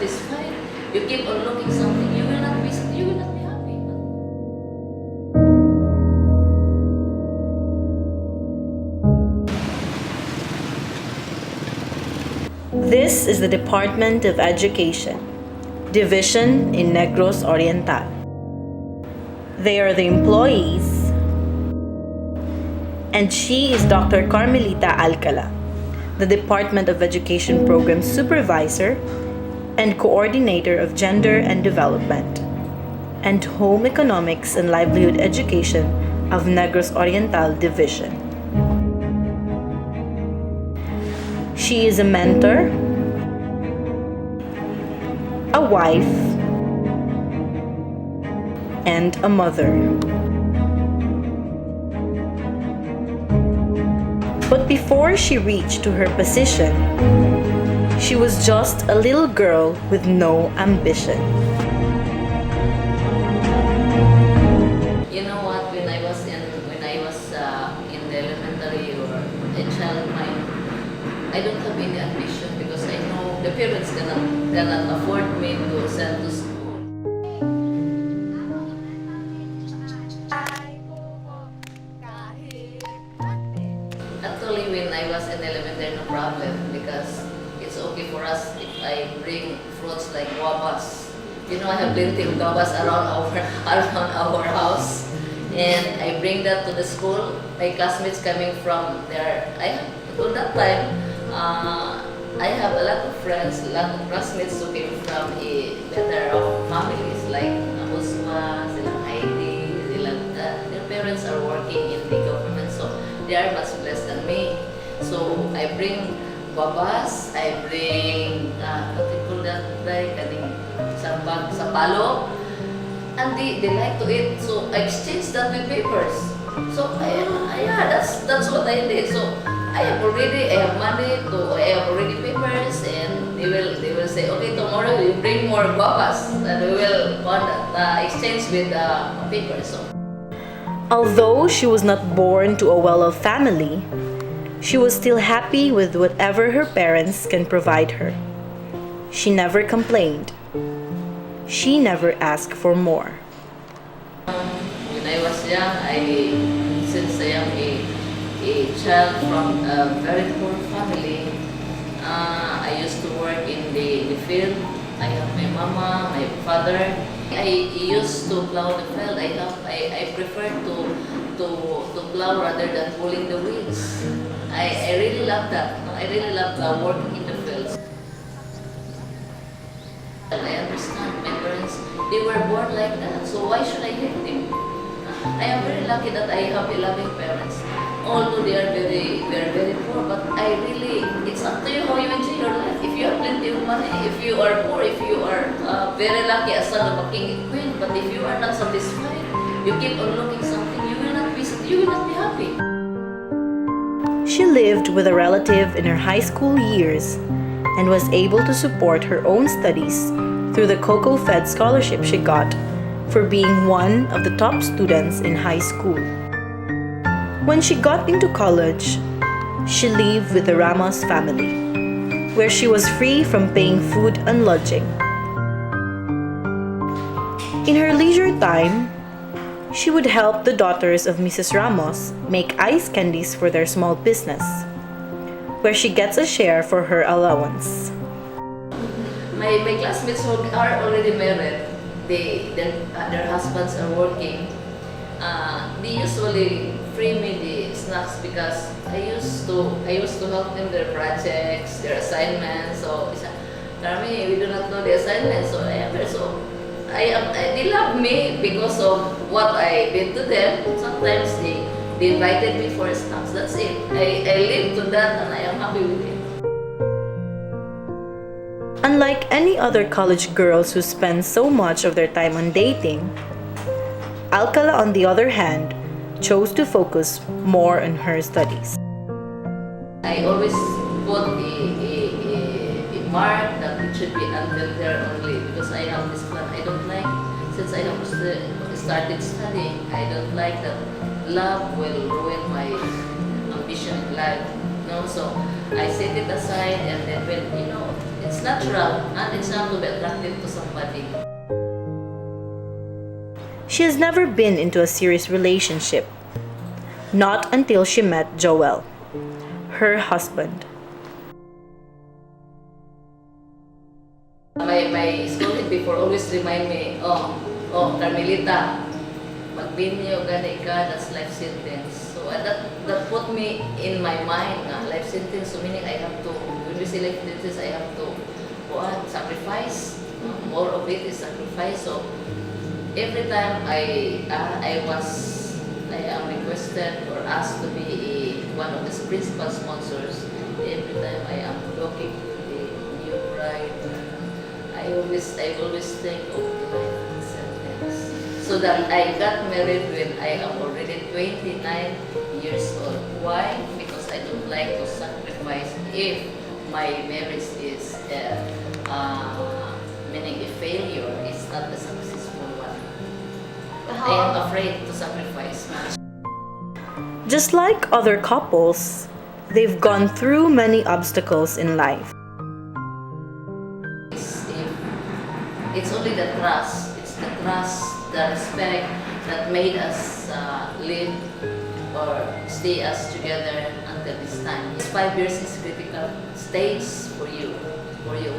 satisfied, you keep on looking something, you will not be happy. This is the Department of Education, Division in Negros Oriental. They are the employees, and she is Dr. Carmelita Alcala, the Department of Education Program Supervisor and Coordinator of Gender and Development, and Home Economics and Livelihood Education of Negros Oriental Division. She is a mentor, a wife, and a mother. But before she reached to her position, she was just a little girl with no ambition. You know what? When I was in the elementary or a child mind, I don't have any ambition because I know the parents cannot afford me to send to school. Actually, when I was in elementary, no problem because it's okay for us if I bring fruits like guavas. You know, I have plenty of guavas around our house, and I bring that to the school. My classmates coming from there, on that time, I have a lot of friends, a lot of classmates who came from a better off families like Usma, silang Heidi, their parents are working in the government, so they are much less than me. So I bring babas, I bring what you call that, like sapalo, and they like to eat. So I exchange that with papers. So yeah, that's what I did. So I have money I have already papers, and they will say, okay, tomorrow you bring more babas, and we will exchange with papers. So. Although she was not born to a well-off family, she was still happy with whatever her parents can provide her. She never complained. She never asked for more. When I was young, since I am a child from a very poor family, I used to work in the field. I have my mama, my father. I used to plow the field. I prefer to plow rather than pulling the weeds. I really love that. I really love working in the fields. And I understand my parents, they were born like that, so why should I hate them? I am very lucky that I have a loving parents. Although they are very poor, but it's up to you how you enjoy your life. If you have plenty of money, if you are poor, if you are very lucky as son of a king and queen, but if you are not satisfied, you keep on looking something, you will not be happy. She lived with a relative in her high school years and was able to support her own studies through the Coco Fed scholarship she got for being one of the top students in high school. When she got into college, she lived with the Ramos family, where she was free from paying food and lodging. In her leisure time, she would help the daughters of Mrs. Ramos make ice candies for their small business, where she gets a share for her allowance. My classmates who are already married, their husbands are working. They usually free me the snacks because I used to help them their projects, their assignments. So Carmi, we do not know the assignments, so they love me because of what I did to them. Sometimes they invited me for snacks. That's it. I live to that, and I am happy with it. Unlike any other college girls who spend so much of their time on dating, Alcala, on the other hand, chose to focus more on her studies. I always put a mark that it should be until there only because I have this plan. I don't like, since I have started studying, I don't like that love will ruin my ambition in life. No, so I set it aside, and then when It's natural, and it's not to be attractive to somebody. She has never been into a serious relationship. Not until she met Joel, her husband. My schoolmate before always remind me, Carmelita, magbinyo gani ka, that's life sentence. So that put me in my mind na life sentence, so meaning I have to, when we say life sentence, I have to sacrifice. More of it is sacrifice. So every time I am requested or asked to be one of the principal sponsors, every time I am looking to the new bride, I always think of the life sentence. So that I got married when I am already 29 years old. Why? Because I don't like to sacrifice if my marriage is meaning a failure, it's not a successful one. I am afraid to sacrifice much. Just like other couples, they've gone through many obstacles in life. It's only the trust. It's the trust, the respect that made us live or stay us together until this time. 5 years is critical stage for you.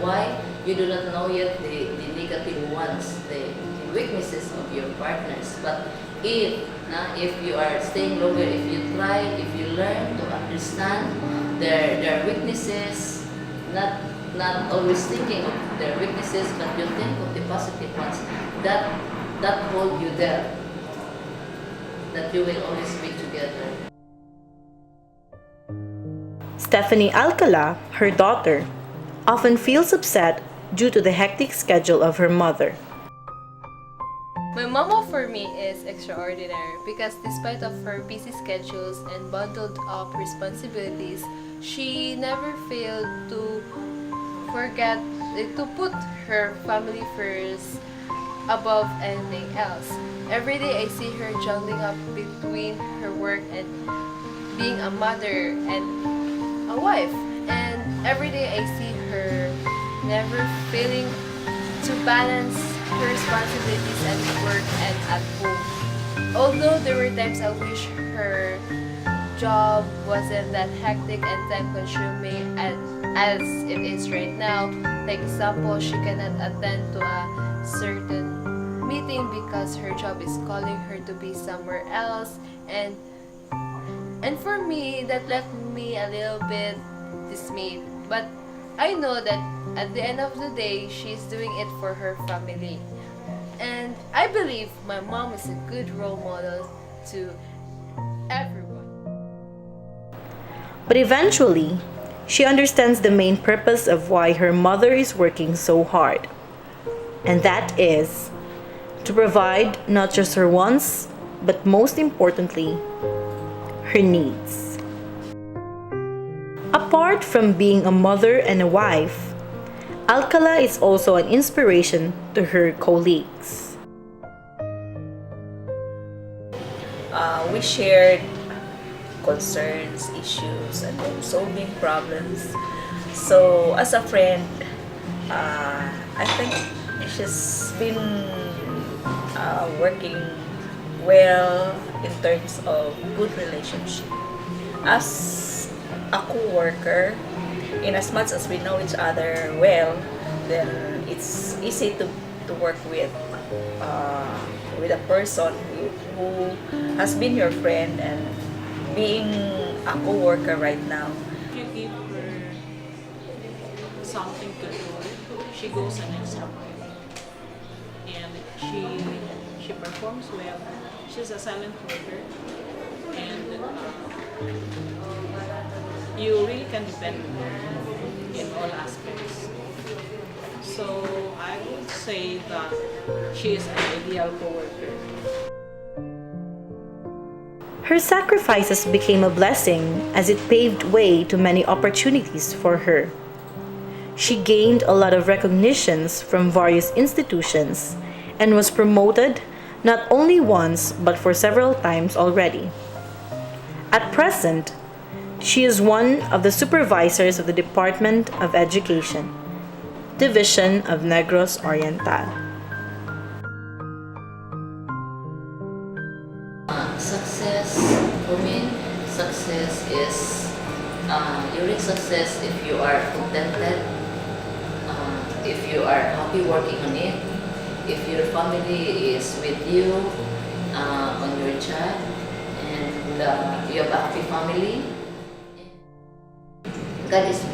Why? You do not know yet the negative ones, the weaknesses of your partners. But if you are staying longer, if you try, if you learn to understand their weaknesses, not always thinking of their weaknesses, but you think of the positive ones, that hold you there, that you will always be together. Stephanie Alcala, her daughter, often feels upset due to the hectic schedule of her mother. My mama for me is extraordinary because despite of her busy schedules and bundled up responsibilities, she never failed to put her family first above anything else. Every day I see her juggling up between her work and being a mother and a wife. And every day I see her never failing to balance her responsibilities at work and at home. Although there were times I wish her job wasn't that hectic and time-consuming as it is right now. Like example, she cannot attend to a certain meeting because her job is calling her to be somewhere else, and for me that left me a little bit dismayed. But I know that at the end of the day, she's doing it for her family. And I believe my mom is a good role model to everyone. But eventually, she understands the main purpose of why her mother is working so hard. And that is to provide not just her wants, but most importantly, her needs. Apart from being a mother and a wife, Alcala is also an inspiration to her colleagues. We shared concerns, issues, and then solving problems. So as a friend, I think she's been working well in terms of good relationship. As a co-worker, in as much as we know each other well, then it's easy to work with a person who has been your friend and being a co-worker right now. You give her something to do, she goes an extra mile. And she performs well. She's a silent worker. And you really can depend on her in all aspects. So I would say that she is an ideal co-worker. Her sacrifices became a blessing as it paved way to many opportunities for her. She gained a lot of recognitions from various institutions and was promoted not only once but for several times already. At present, she is one of the supervisors of the Department of Education Division of Negros Oriental. Success, for me, success is you reach success if you are contented, if you are happy working on it, if your family is with you on your job, and you have a happy family. God is